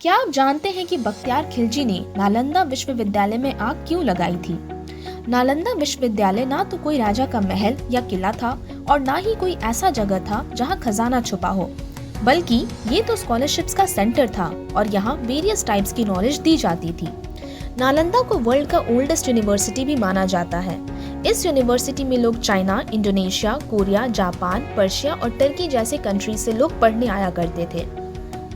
क्या आप जानते हैं कि बख्तियार खिलजी ने नालंदा विश्वविद्यालय में आग क्यों लगाई थी? नालंदा विश्वविद्यालय ना तो कोई राजा का महल या किला था और ना ही कोई ऐसा जगह था जहां खजाना छुपा हो, बल्कि ये तो स्कॉलरशिप्स का सेंटर था और यहाँ वेरियस टाइप्स की नॉलेज दी जाती थी। नालंदा को वर्ल्ड का ओल्डेस्ट यूनिवर्सिटी भी माना जाता है। इस यूनिवर्सिटी में लोग China, Indonesia, Korea, Japan, Persia और टर्की जैसे कंट्री से लोग पढ़ने आया करते थे।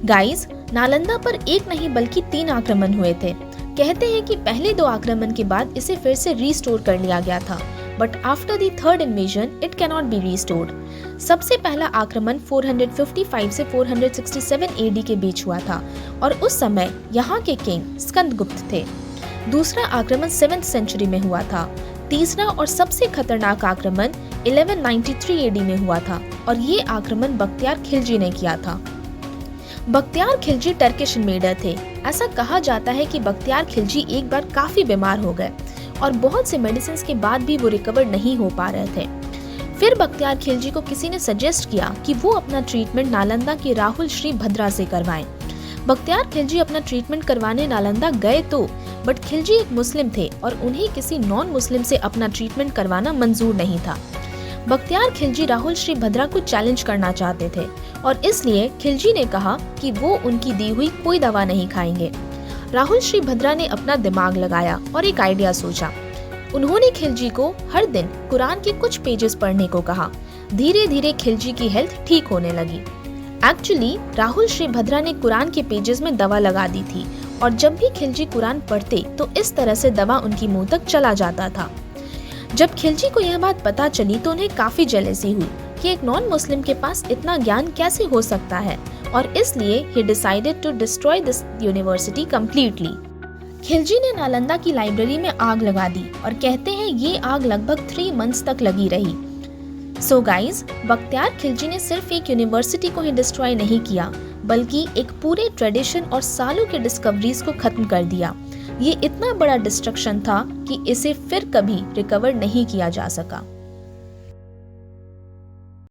गाइस, नालंदा पर एक नहीं बल्कि 3 आक्रमण हुए थे। कहते हैं कि पहले 2 आक्रमण के बाद इसे फिर से रिस्टोर कर लिया गया था, but after the third invasion it can not be restored. सबसे पहला आक्रमण 455 से 467 एडी के बीच हुआ था और उस समय यहाँ के किंग स्कंदगुप्त थे। दूसरा आक्रमण 7th सेंचुरी में हुआ था। तीसरा और सबसे खतरनाक आक्रमण 1193 एडी में हुआ था और ये आक्रमण बख्तियार खिलजी ने किया था। बख्तियार खिलजी टर्किश इन्वेडर थे। ऐसा कहा जाता है कि बख्तियार खिलजी एक बार काफी बीमार हो गए और बहुत से मेडिसिन के बाद भी वो रिकवर नहीं हो पा रहे थे। फिर बख्तियार खिलजी को किसी ने सजेस्ट किया कि वो अपना ट्रीटमेंट नालंदा के राहुल श्री भद्रा से करवाएं। बख्तियार खिलजी अपना ट्रीटमेंट करवाने नालंदा गए तो, बट खिलजी एक मुस्लिम थे और उन्हें किसी नॉन मुस्लिम से अपना ट्रीटमेंट करवाना मंजूर नहीं था। बख्तियार खिलजी राहुल श्री भद्रा को चैलेंज करना चाहते थे और इसलिए खिलजी ने कहा कि वो उनकी दी हुई कोई दवा नहीं खाएंगे। राहुल श्री भद्रा ने अपना दिमाग लगाया और एक आइडिया सोचा। उन्होंने खिलजी को हर दिन कुरान के कुछ पेजेस पढ़ने को कहा। धीरे धीरे खिलजी की हेल्थ ठीक होने लगी। एक्चुअली राहुल श्री भद्रा ने कुरान के पेजेस में दवा लगा दी थी और जब भी खिलजी कुरान पढ़ते तो इस तरह से दवा उनकी मुंह तक चला जाता था। जब खिलजी को यह बात पता चली तो उन्हें काफी जेलसी हुई कि एक नॉन मुस्लिम के पास इतना ज्ञान कैसे हो सकता है और इसलिए he decided to destroy this university completely। Khilji ने नालंदा की लाइब्रेरी में आग लगा दी और कहते हैं ये आग लगभग 3 मंथ्स तक लगी रही। सो गाइज, बख्तियार खिलजी ने सिर्फ एक यूनिवर्सिटी को ही डिस्ट्रॉय नहीं किया, बल्कि एक पूरे ट्रेडिशन और सालों के डिस्कवरीज को खत्म कर दिया। ये इतना बड़ा डिस्ट्रक्शन था कि इसे फिर कभी रिकवर नहीं किया जा सका।